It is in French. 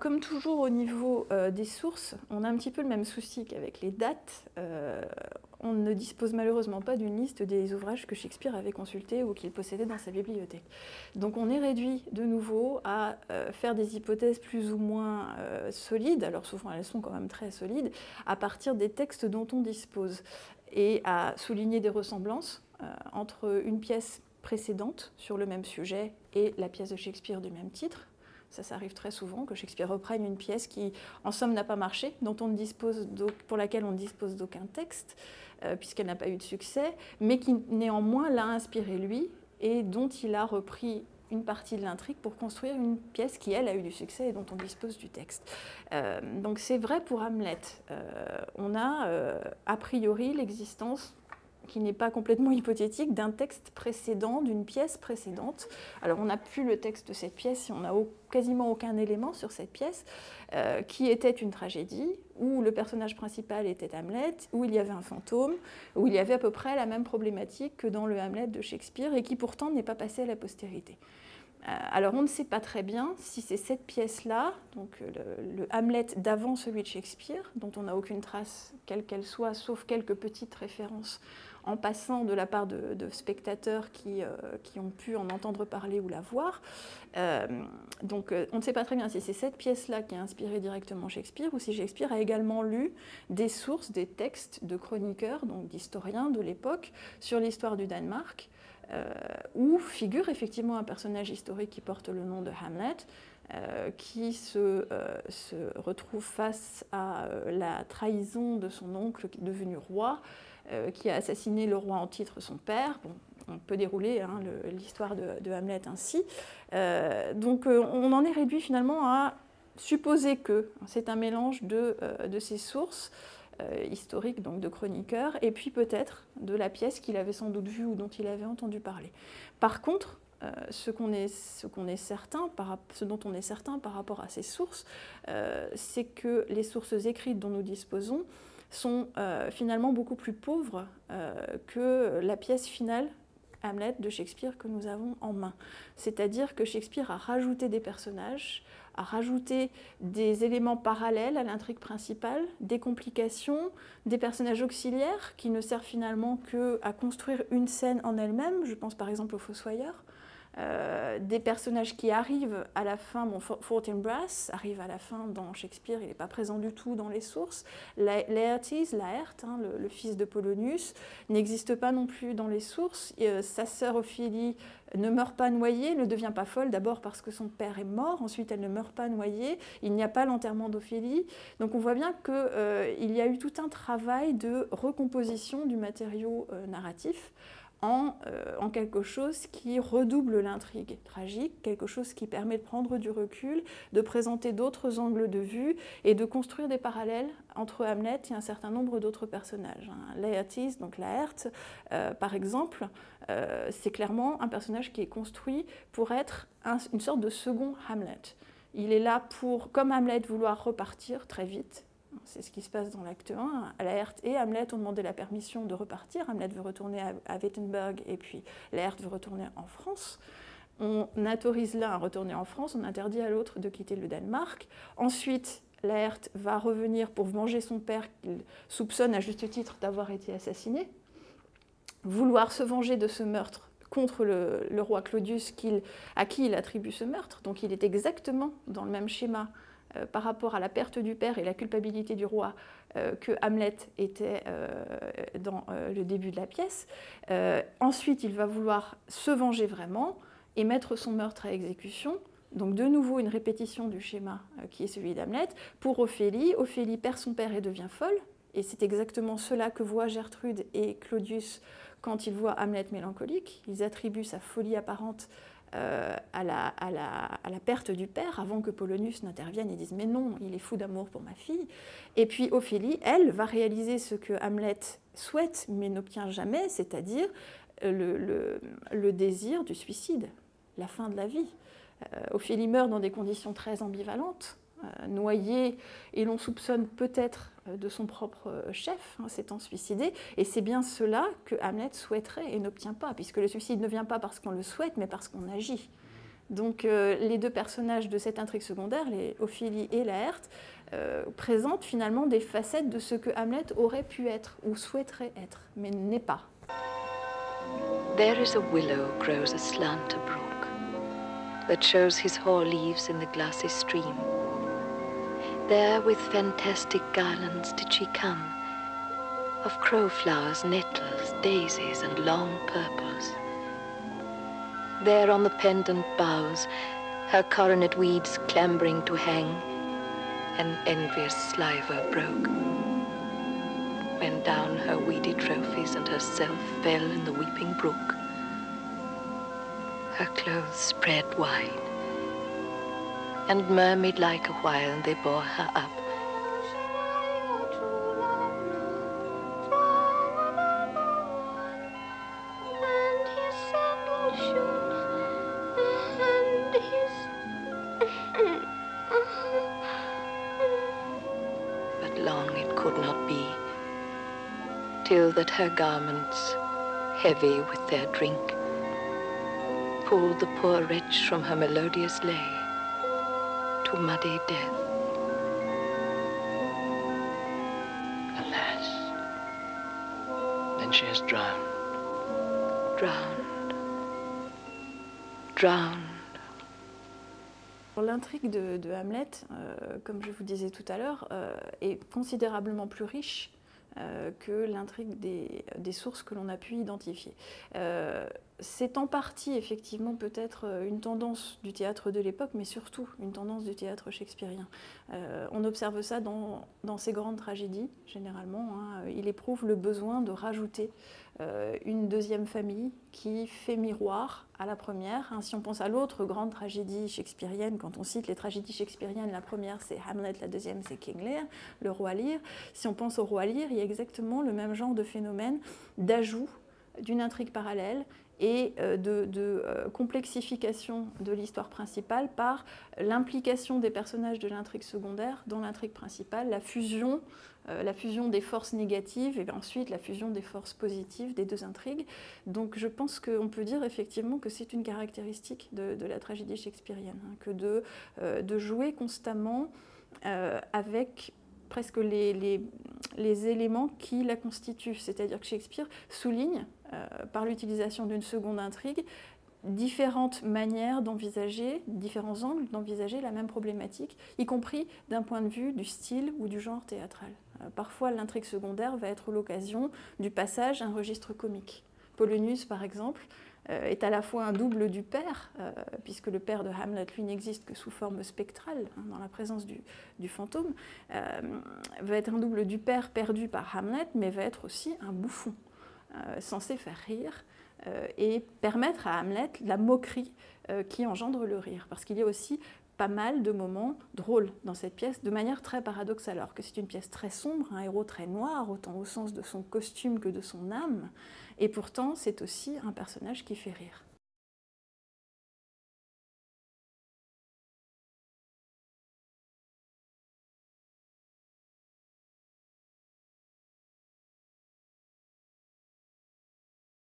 Comme toujours au niveau des sources, on a un petit peu le même souci qu'avec les dates. On ne dispose malheureusement pas d'une liste des ouvrages que Shakespeare avait consultés ou qu'il possédait dans sa bibliothèque. Donc on est réduit de nouveau à faire des hypothèses plus ou moins solides, alors souvent elles sont quand même très solides, à partir des textes dont on dispose, et à souligner des ressemblances entre une pièce précédente sur le même sujet et la pièce de Shakespeare du même titre. Ça arrive très souvent que Shakespeare reprenne une pièce qui, en somme, n'a pas marché, pour laquelle on ne dispose d'aucun texte, puisqu'elle n'a pas eu de succès, mais qui néanmoins l'a inspiré lui et dont il a repris une partie de l'intrigue pour construire une pièce qui, elle, a eu du succès et dont on dispose du texte. Donc c'est vrai pour Hamlet. On a a priori l'existence qui n'est pas complètement hypothétique, d'un texte précédent, d'une pièce précédente. Alors on n'a plus le texte de cette pièce, on n'a quasiment aucun élément sur cette pièce, qui était une tragédie, où le personnage principal était Hamlet, où il y avait un fantôme, où il y avait à peu près la même problématique que dans le Hamlet de Shakespeare, et qui pourtant n'est pas passé à la postérité. Alors on ne sait pas très bien si c'est cette pièce-là, donc le Hamlet d'avant celui de Shakespeare, dont on n'a aucune trace, quelle qu'elle soit, sauf quelques petites références en passant de la part de spectateurs qui ont pu en entendre parler ou la voir. Donc on ne sait pas très bien si c'est cette pièce-là qui a inspiré directement Shakespeare ou si Shakespeare a également lu des sources, des textes de chroniqueurs, donc d'historiens de l'époque, sur l'histoire du Danemark, où figure effectivement un personnage historique qui porte le nom de Hamlet, qui se retrouve face à la trahison de son oncle devenu roi, qui a assassiné le roi en titre, son père. Bon, on peut dérouler l'histoire de Hamlet ainsi. Donc on en est réduit finalement à supposer que c'est un mélange de ces sources historiques, donc de chroniqueurs, et puis peut-être de la pièce qu'il avait sans doute vue ou dont il avait entendu parler. Par contre, ce dont on est certain par rapport à ces sources, c'est que les sources écrites dont nous disposons sont finalement beaucoup plus pauvres que la pièce finale Hamlet de Shakespeare que nous avons en main. C'est-à-dire que Shakespeare a rajouté des personnages, a rajouté des éléments parallèles à l'intrigue principale, des complications, des personnages auxiliaires qui ne servent finalement qu'à construire une scène en elle-même. Je pense par exemple au Fossoyeur. Des personnages qui arrivent à la fin, Fortinbras arrive à la fin dans Shakespeare, il n'est pas présent du tout dans les sources. Laertes, le fils de Polonius, n'existe pas non plus dans les sources. Sa sœur Ophélie ne meurt pas noyée, ne devient pas folle, d'abord parce que son père est mort, ensuite elle ne meurt pas noyée, il n'y a pas l'enterrement d'Ophélie. Donc on voit bien qu'il y a eu tout un travail de recomposition du matériau narratif, en quelque chose qui redouble l'intrigue tragique, quelque chose qui permet de prendre du recul, de présenter d'autres angles de vue et de construire des parallèles entre Hamlet et un certain nombre d'autres personnages. Laertes, donc Laerte, par exemple, c'est clairement un personnage qui est construit pour être une sorte de second Hamlet. Il est là pour, comme Hamlet, vouloir repartir très vite. C'est ce qui se passe dans l'acte 1. Laerte et Hamlet ont demandé la permission de repartir. Hamlet veut retourner à Wittenberg et puis Laerte veut retourner en France. On autorise l'un à retourner en France, on interdit à l'autre de quitter le Danemark. Ensuite, Laerte va revenir pour venger son père qu'il soupçonne à juste titre d'avoir été assassiné. Vouloir se venger de ce meurtre contre le roi Claudius à qui il attribue ce meurtre. Donc il est exactement dans le même schéma par rapport à la perte du père et la culpabilité du roi que Hamlet était dans le début de la pièce. Ensuite, il va vouloir se venger vraiment et mettre son meurtre à exécution. Donc de nouveau une répétition du schéma qui est celui d'Hamlet. Pour Ophélie, Ophélie perd son père et devient folle. Et c'est exactement cela que voient Gertrude et Claudius quand ils voient Hamlet mélancolique. Ils attribuent sa folie apparente à la perte du père, avant que Polonius n'intervienne et dise « mais non, il est fou d'amour pour ma fille ». Et puis Ophélie, elle, va réaliser ce que Hamlet souhaite mais n'obtient jamais, c'est-à-dire le désir du suicide, la fin de la vie. Ophélie meurt dans des conditions très ambivalentes, noyée, et l'on soupçonne peut-être de son propre chef, s'étant suicidé, et c'est bien cela que Hamlet souhaiterait et n'obtient pas, puisque le suicide ne vient pas parce qu'on le souhaite, mais parce qu'on agit. Donc les deux personnages de cette intrigue secondaire, les Ophélie et Laërte, présentent finalement des facettes de ce que Hamlet aurait pu être ou souhaiterait être, mais n'est pas. There is a willow grows aslant a brook that shows his hoar leaves in the glassy stream. There with fantastic garlands did she come, of crowflowers, nettles, daisies, and long purples. There on the pendant boughs, her coronet weeds clambering to hang, an envious sliver broke, when down her weedy trophies and herself fell in the weeping brook. Her clothes spread wide, and murmured like a while, and they bore her up. But long it could not be, till that her garments, heavy with their drink, pulled the poor wretch from her melodious lay to muddy death. Alas, then she has drowned. Drowned. Drowned. L'intrigue de Hamlet, comme je vous disais tout à l'heure, est considérablement plus riche que l'intrigue des sources que l'on a pu identifier. C'est en partie effectivement peut-être une tendance du théâtre de l'époque, mais surtout une tendance du théâtre shakespearien. On observe ça dans ses grandes tragédies, généralement. Il éprouve le besoin de rajouter une deuxième famille qui fait miroir à la première. Si on pense à l'autre grande tragédie shakespearienne, quand on cite les tragédies shakespeariennes, la première c'est Hamlet, la deuxième c'est King Lear, le roi Lear. Si on pense au roi Lear, il y a exactement le même genre de phénomène d'ajout d'une intrigue parallèle et de complexification de l'histoire principale par l'implication des personnages de l'intrigue secondaire dans l'intrigue principale, la fusion des forces négatives et ensuite la fusion des forces positives des deux intrigues. Donc je pense qu'on peut dire effectivement que c'est une caractéristique de la tragédie shakespearienne, que de jouer constamment avec presque les éléments qui la constituent. C'est-à-dire que Shakespeare souligne, par l'utilisation d'une seconde intrigue, différentes manières d'envisager, différents angles d'envisager la même problématique, y compris d'un point de vue du style ou du genre théâtral. Parfois, l'intrigue secondaire va être l'occasion du passage à un registre comique. Polonius, par exemple, est à la fois un double du père, puisque le père de Hamlet, lui, n'existe que sous forme spectrale, dans la présence du fantôme, va être un double du père perdu par Hamlet, mais va être aussi un bouffon, censé faire rire, et permettre à Hamlet la moquerie qui engendre le rire. Parce qu'il y a aussi pas mal de moments drôles dans cette pièce, de manière très paradoxale, alors que c'est une pièce très sombre, un héros très noir, autant au sens de son costume que de son âme, et pourtant c'est aussi un personnage qui fait rire.